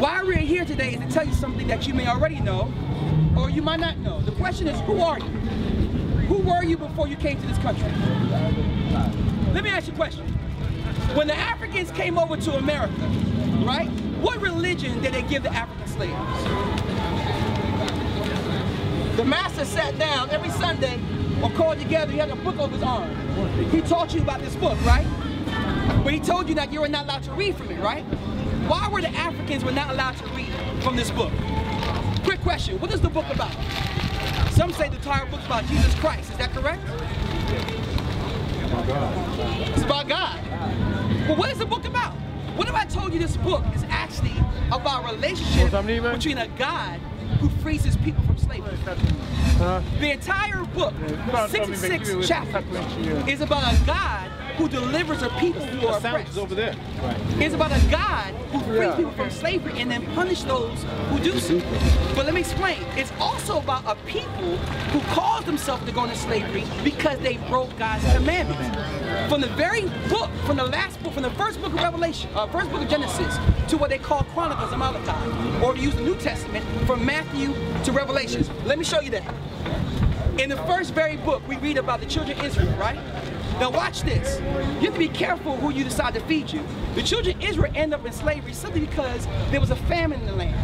Why we're here today is to tell you something that you may already know, or you might not know. The question is, who are you? Who were you before you came to this country? Let me ask you a question. When the Africans came over to America, right, what religion did they give the African slaves? The master sat down every Sunday or called together, he had a book over his arm. He taught you about this book, right? But he told you that you were not allowed to read from it, right? Why were the Africans not allowed to read from this book? Quick question, what is the book about? Some say the entire book's about Jesus Christ, is that correct? It's about God. But what is the book about? What if I told you this book is actually about a relationship between a God who frees his people from slavery? The entire book, 66 chapters, is about a God who delivers a people who are oppressed. Over there. Right. It's about a God who frees people from slavery and then punish those who do so. But let me explain. It's also about a people who cause themselves to go into slavery because they broke God's commandments. From the very book, from the last book, from the first book of Revelation, first book of Genesis, to what they call Chronicles of Malachi, or to use the New Testament, from Matthew to Revelation. Let me show you that. In the first very book, we read about the children of Israel, right? Now watch this. You have to be careful who you decide to feed you. The children of Israel end up in slavery simply because there was a famine in the land.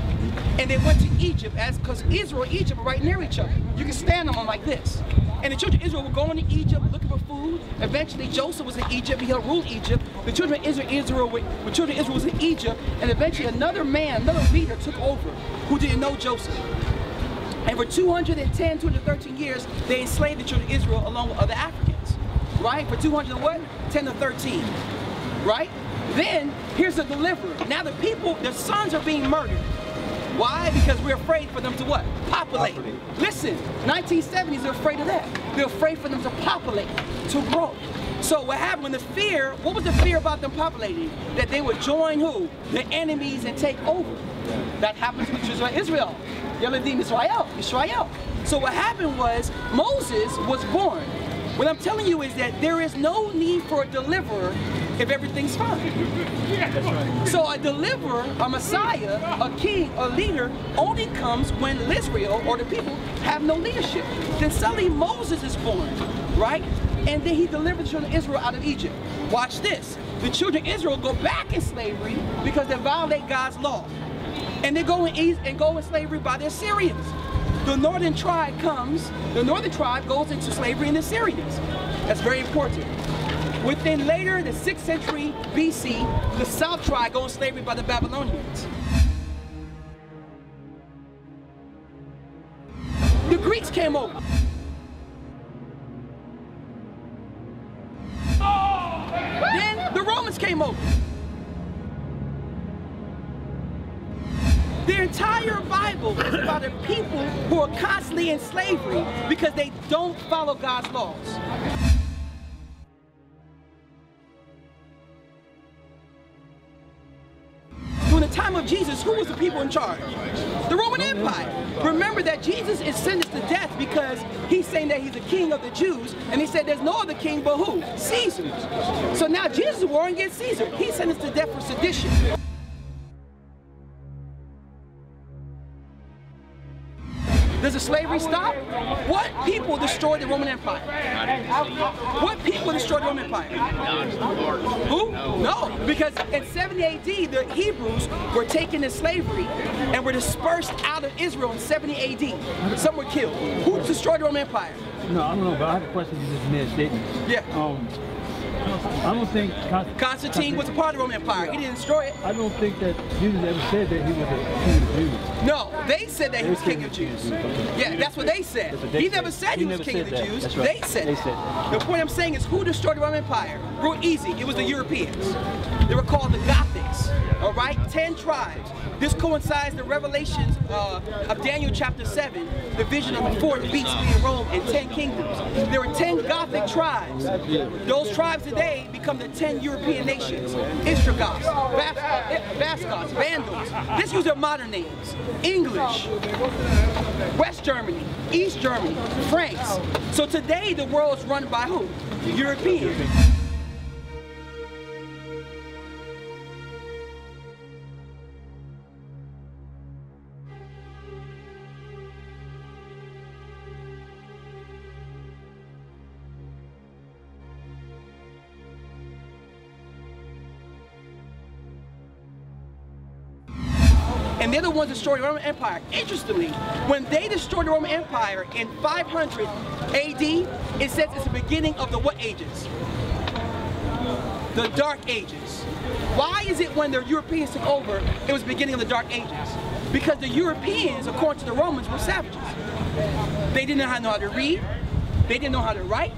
And they went to Egypt, because Israel and Egypt are right near each other. You can stand on them like this. And the children of Israel were going to Egypt looking for food. Eventually Joseph was in Egypt, he helped rule Egypt. The children of Israel was in Egypt, and eventually another man, another leader took over who didn't know Joseph. And for 210, 213 years, they enslaved the children of Israel along with other Africans. Right? For 210 to 13. Right? Then, here's the deliverer. Now the people, their sons are being murdered. Why? Because we're afraid for them to what? Populate. Listen, 1970s, they're afraid of that. They're afraid for them to populate, to grow. So what happened when what was the fear about them populating? That they would join who? The enemies and take over. That happened to the children of Israel. Yeladim Israel. So what happened was, Moses was born. What I'm telling you is that there is no need for a deliverer if everything's fine. That's right. So a deliverer, a Messiah, a king, a leader only comes when Israel or the people have no leadership. Then suddenly Moses is born, right? And then he delivers the children of Israel out of Egypt. Watch this. The children of Israel go back in slavery because they violate God's law. And they go in slavery by the Assyrians. The northern tribe goes into slavery in the Assyrians. That's very important. Within later, the 6th century BC, the south tribe goes into slavery by the Babylonians. The Greeks came over. Then the Romans came over. The entire Bible is about a people who are constantly in slavery because they don't follow God's laws. During the time of Jesus, who was the people in charge? The Roman Empire. Remember that Jesus is sentenced to death because he's saying that he's the king of the Jews, and he said there's no other king but who? Caesar. So now Jesus is warring against Caesar. He's sentenced to death for sedition. Does the slavery stop? What people destroyed the Roman Empire? What people destroyed the Roman Empire? Who? No, because in 70 AD, the Hebrews were taken into slavery and were dispersed out of Israel in 70 AD. Some were killed. Who destroyed the Roman Empire? No, I don't know, but I have a question you just made a statement. Yeah. I don't think Constantine was a part of the Roman Empire. He didn't destroy it. I don't think that Jesus ever said that he was a king of Jews. No, they said that he was king of Jews. Yeah, that's what they said. He never said he was king of the Jews. They said it. The point I'm saying is, who destroyed the Roman Empire? Real easy. It was the Europeans. They were called the Gothics. All right, 10 tribes. This coincides the revelations of Daniel chapter 7, the vision of the 4 beasts being Rome and 10 kingdoms. There were 10 Gothic tribes. Those tribes today become the 10 European nations. Ostrogoths, Vascots, Vandals. Let's use their modern names. English, West Germany, East Germany, France. So today the world is run by who? Europeans. and they're the ones that destroyed the Roman Empire. Interestingly, when they destroyed the Roman Empire in 500 AD, it says it's the beginning of the what ages? The Dark Ages. Why is it when the Europeans took over, it was the beginning of the Dark Ages? Because the Europeans, according to the Romans, were savages. They didn't know how to read. They didn't know how to write.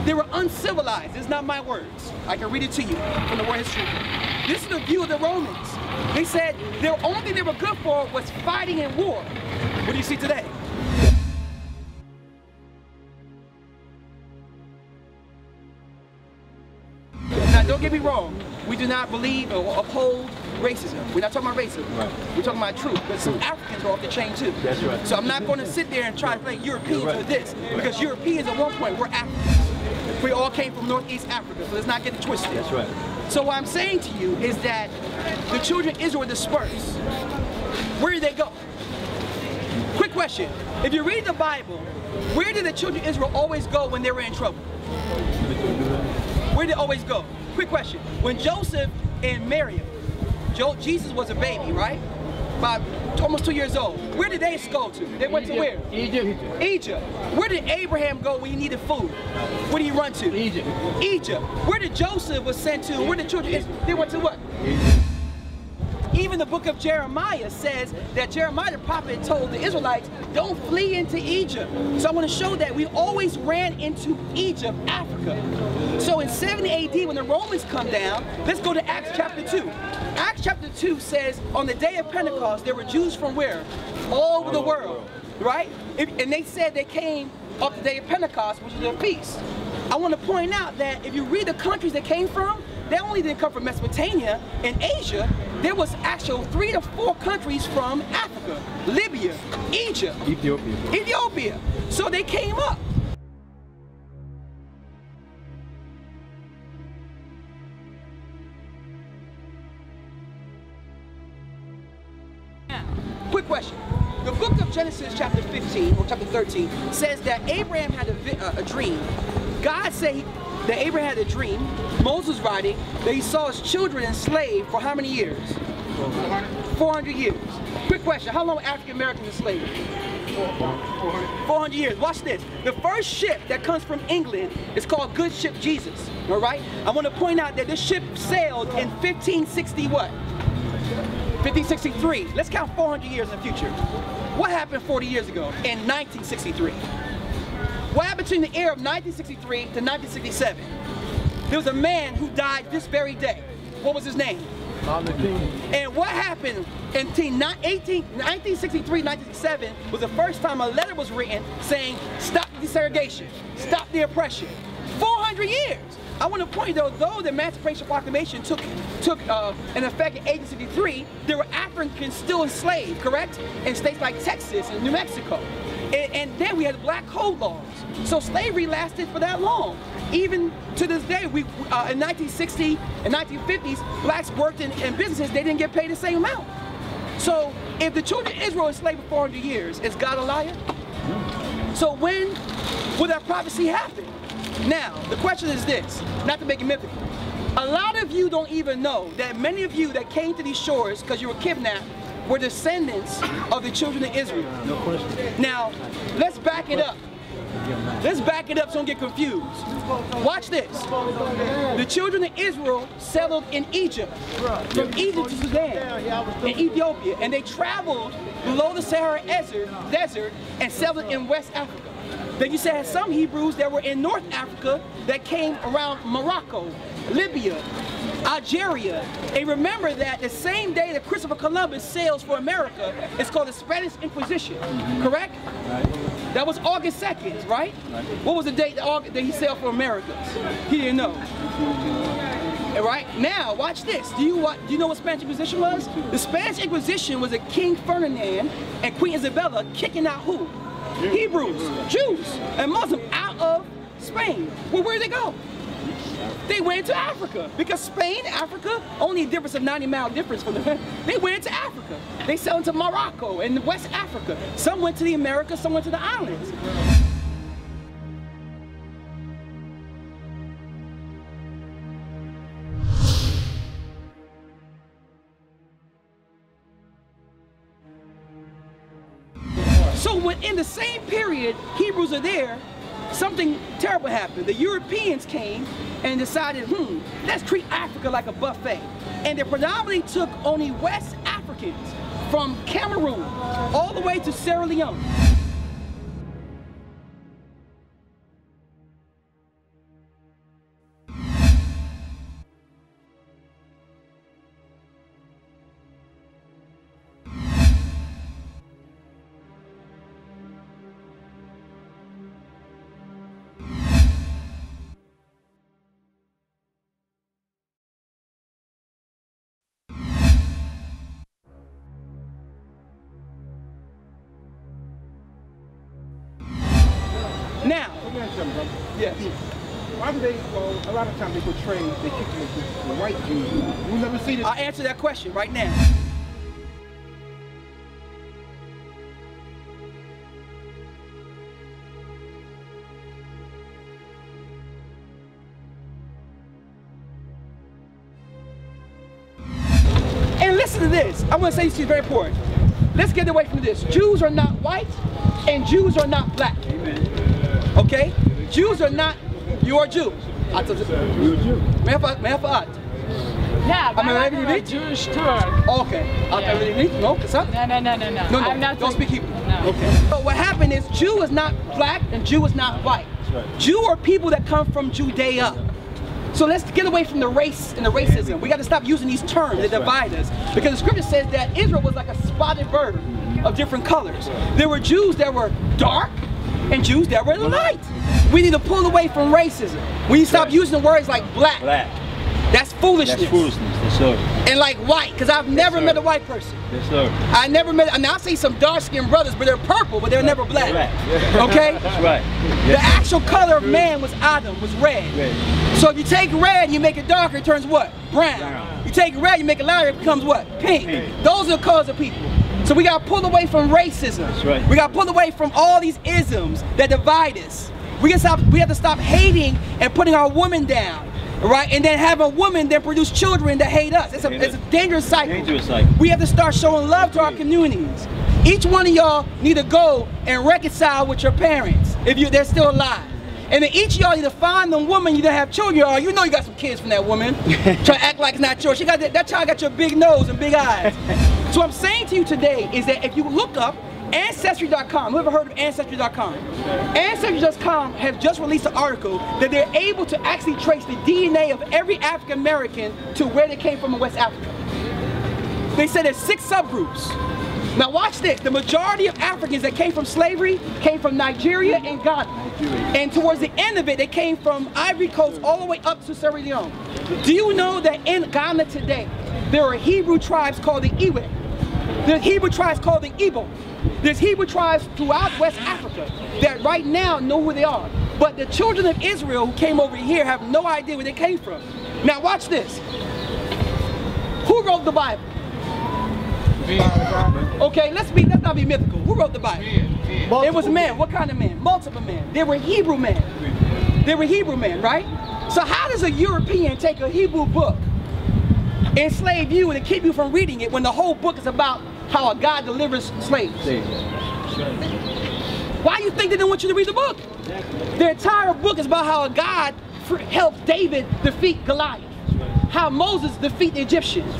They were uncivilized. It's not my words. I can read it to you from the World History. This is the view of the Romans. They said the only thing they were good for was fighting in war. What do you see today? Now, don't get me wrong. We do not believe or uphold racism. We're not talking about racism. Right. We're talking about truth. But some Africans are off the chain too. That's right. So I'm not going to sit there and try to play Europeans with this, because Europeans at one point were Africans. We all came from Northeast Africa, so let's not get it twisted. That's right. So what I'm saying to you is that the children of Israel were dispersed. Where did they go? Quick question. If you read the Bible, where did the children of Israel always go when they were in trouble? Where did they always go? Quick question. When Joseph and Mary, Jesus was a baby, right? About almost 2 years old. Where did they go to? They went to where? Egypt. Egypt. Where did Abraham go when he needed food? Where did he run to? Egypt. Egypt. Where did Joseph was sent to? Where did children? They went to what? Egypt. Even the book of Jeremiah says that Jeremiah the prophet told the Israelites, don't flee into Egypt. So I want to show that we always ran into Egypt, Africa. So in 70 AD, when the Romans come down, let's go to Acts chapter 2. Acts chapter 2 says, on the day of Pentecost, there were Jews from where? All over the world, right? And they said they came up the day of Pentecost, which is their feast. I want to point out that if you read the countries they came from, they only didn't come from Mesopotamia and Asia. There was actually 3 to 4 countries from Africa: Libya, Egypt, Ethiopia. So they came up. Quick question. The book of Genesis chapter 15 or chapter 13 says that Abraham had a dream. God said that Abraham had a dream, Moses writing, that he saw his children enslaved for how many years? 400 years. Quick question, how long were African Americans enslaved? 400 years. Watch this. The first ship that comes from England is called Good Ship Jesus, all right? I want to point out that this ship sailed in 1560 what? 1563. Let's count 400 years in the future. What happened 40 years ago in 1963? What happened between the year of 1963 to 1967? There was a man who died this very day. What was his name? Martin Luther King. And what happened in 1963, 1967 was the first time a letter was written saying, stop the desegregation, stop the oppression. 400 years. I want to point though the Emancipation Proclamation took in effect in 1863, there were Africans still enslaved, correct? In states like Texas and New Mexico. And then we had black code laws. So slavery lasted for that long. Even to this day, in 1960 and 1950s, blacks worked in businesses, they didn't get paid the same amount. So if the children of Israel enslaved for 400 years, is God a liar? So when will that prophecy happen? Now, the question is this, not to make it mythical. A lot of you don't even know that many of you that came to these shores because you were kidnapped were descendants of the children of Israel. No question. Now, let's back it up. Let's back it up so don't get confused. Watch this. The children of Israel settled in Egypt. From Egypt to Sudan and Ethiopia. And they traveled below the Sahara Desert and settled in West Africa. Then you had some Hebrews that were in North Africa that came around Morocco, Libya, Algeria. And remember that the same day that Christopher Columbus sails for America, it's called the Spanish Inquisition, correct? That was August 2nd, right? What was the date that he sailed for America? He didn't know. All right, now watch this. Do you know what Spanish Inquisition was? The Spanish Inquisition was a King Ferdinand and Queen Isabella kicking out who? Hebrews, Jews, and Muslims out of Spain. Well, where'd they go? They went to Africa because Spain, Africa, only a difference of 90-mile difference from them. They went to Africa. They sailed into Morocco and West Africa. Some went to the Americas, some went to the islands. So when in the same period Hebrews are there, something terrible happened. The Europeans came and decided, let's treat Africa like a buffet. And they predominantly took only West Africans from Cameroon all the way to Sierra Leone. Now, let me ask you something, brother. yes. Why do they, a lot of times they portray the white Jews. We never see this. I'll answer that question right now. And listen to this. I want to say this to you, very important. Let's get away from this. Jews are not white and Jews are not black. Amen. Okay? Jews are not, you're a Jew. You're a Jew. Yeah, but I'm I'm a Jewish Turk. Okay. No, No. Don't speak Hebrew. No. Okay. So what happened is Jew is not black and Jew is not white. That's right. Jew are people that come from Judea. So let's get away from the race and the racism. We got to stop using these terms that divide us. Because the scripture says that Israel was like a spotted bird of different colors. There were Jews that were dark and Jews that were light. We need to pull away from racism. We need to stop using words like black. That's foolishness. That's foolishness, yes, sir. And like white, because I've never met a white person. Yes, sir. I never met, and I see some dark-skinned brothers, but they're purple, but they're never black. Okay? That's right. The Yes, actual color of man was Adam, was red. Red. So if you take red, you make it darker, it turns what? Brown. Brown. You take red, you make it lighter, it becomes what? Pink. Those are the colors of people. So we got to pull away from racism. That's right. We got to pull away from all these isms that divide us. We have to stop hating and putting our women down. Right, and then have a woman that produce children that hate us. It's a dangerous cycle. Dangerous cycle. We have to start showing love to our communities. Each one of y'all need to go and reconcile with your parents if they're still alive. And then each of y'all need to find the woman you don't have children, or you know you got some kids from that woman. Try to act like it's not yours. That child got your big nose and big eyes. So what I'm saying to you today is that if you look up Ancestry.com, who ever heard of Ancestry.com? Ancestry.com has just released an article that they're able to actually trace the DNA of every African American to where they came from in West Africa. They said there's 6 subgroups. Now watch this, the majority of Africans that came from slavery came from Nigeria and Ghana. And towards the end of it, they came from Ivory Coast all the way up to Sierra Leone. Do you know that in Ghana today, there are Hebrew tribes called the Iwe? There's Hebrew tribes called the Igbo. There's Hebrew tribes throughout West Africa that right now know who they are. But the children of Israel who came over here have no idea where they came from. Now watch this. Who wrote the Bible? Okay, let's not be mythical. Who wrote the Bible? It was men. What kind of men? Multiple men. They were Hebrew men. They were Hebrew men, right? So how does a European take a Hebrew book, enslave you, and keep you from reading it when the whole book is about how a God delivers slaves? Why do you think they didn't want you to read the book? The entire book is about how a God helped David defeat Goliath, how Moses defeat the Egyptians,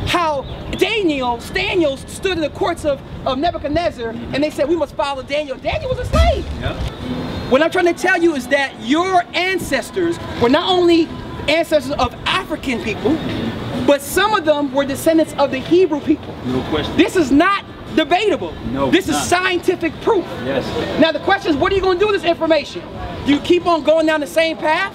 how Daniel stood in the courts of Nebuchadnezzar and they said we must follow Daniel. Daniel was a slave. What I'm trying to tell you is that your ancestors were not only ancestors of African people, but some of them were descendants of the Hebrew people. No question. This is not debatable. No, this is scientific proof. Yes. Now the question is, what are you going to do with this information? Do you keep on going down the same path?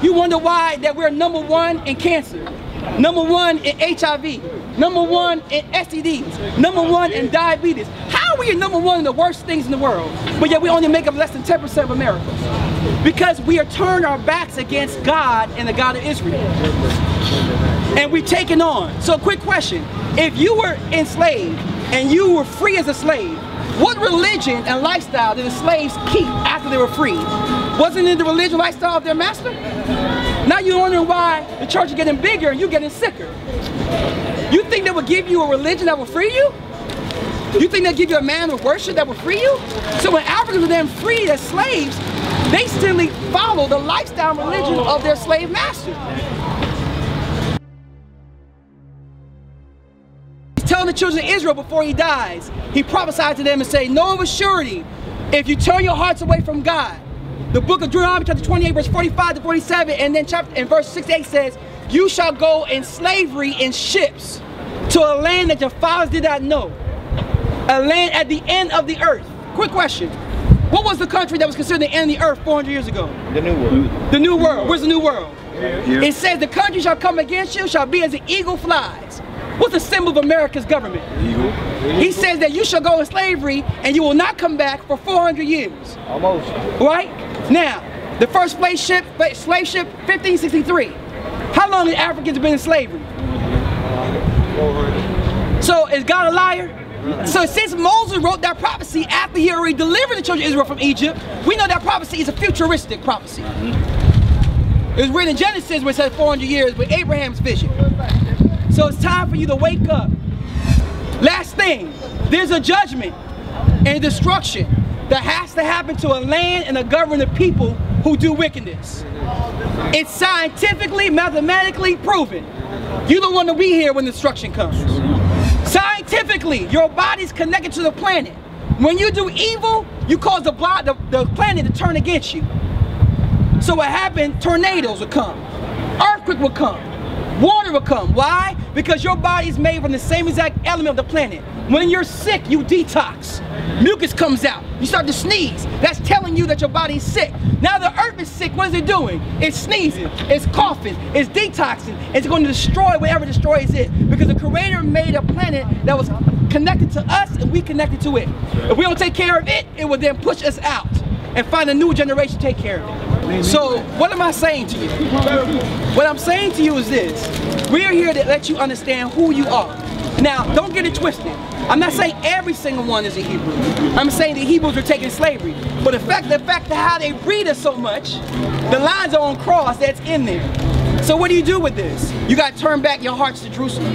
You wonder why that we're #1 in cancer, #1 in HIV, #1 in STDs, #1 in diabetes. How are we #1 in the worst things in the world, but yet we only make up less than 10% of Americans? Because we are turned our backs against God and the God of Israel. And we've taken on. So quick question, if you were enslaved and you were free as a slave, what religion and lifestyle did the slaves keep after they were freed? Wasn't it the religion lifestyle of their master? Now you're wondering why the church is getting bigger and you're getting sicker. You think they would give you a religion that will free you? You think they'll give you a man of worship that will free you? So when Africans were then freed as slaves, they still follow the lifestyle and religion of their slave master. He's telling the children of Israel before he dies, he prophesied to them and said, know of a surety, if you turn your hearts away from God. The book of Deuteronomy chapter 28 verse 45 to 47 and then verse 68 says, you shall go in slavery in ships to a land that your fathers did not know. A land at the end of the earth. Quick question. What was the country that was considered the end of the earth 400 years ago? The New World. The New World. Where's the New World? Yeah. It says the country shall come against you shall be as the eagle flies. What's the symbol of America's government? Eagle. He says that you shall go in slavery and you will not come back for 400 years. Almost. Right? Now, the first slave ship, 1563. How long have Africans been in slavery? 400. So is God a liar? So since Moses wrote that prophecy after he already delivered the children of Israel from Egypt, we know that prophecy is a futuristic prophecy. It was written in Genesis where it said 400 years with Abraham's vision. So it's time for you to wake up. Last thing, there's a judgment and destruction that has to happen to a land and a government of people who do wickedness. It's scientifically, mathematically proven. You don't want to be here when destruction comes. Scientifically, your body's connected to the planet. When you do evil, you cause the planet to turn against you. So what happened, tornadoes will come, earthquake will come, water will come. Why? Because your body is made from the same exact element of the planet. When you're sick, you detox. Mucus comes out. You start to sneeze. That's telling you that your body's sick. Now the earth is sick. What is it doing? It's sneezing. It's coughing. It's detoxing. It's going to destroy whatever destroys it. Because the Creator made a planet that was connected to us and we connected to it. If we don't take care of it, it will then push us out and find a new generation to take care of it. So what am I saying to you? What I'm saying to you is this. We are here to let you understand who you are. Now, don't get it twisted. I'm not saying every single one is a Hebrew. I'm saying the Hebrews were taking slavery. But the fact of how they breed us so much, the lines are on cross that's in there. So what do you do with this? You got to turn back your hearts to Jerusalem.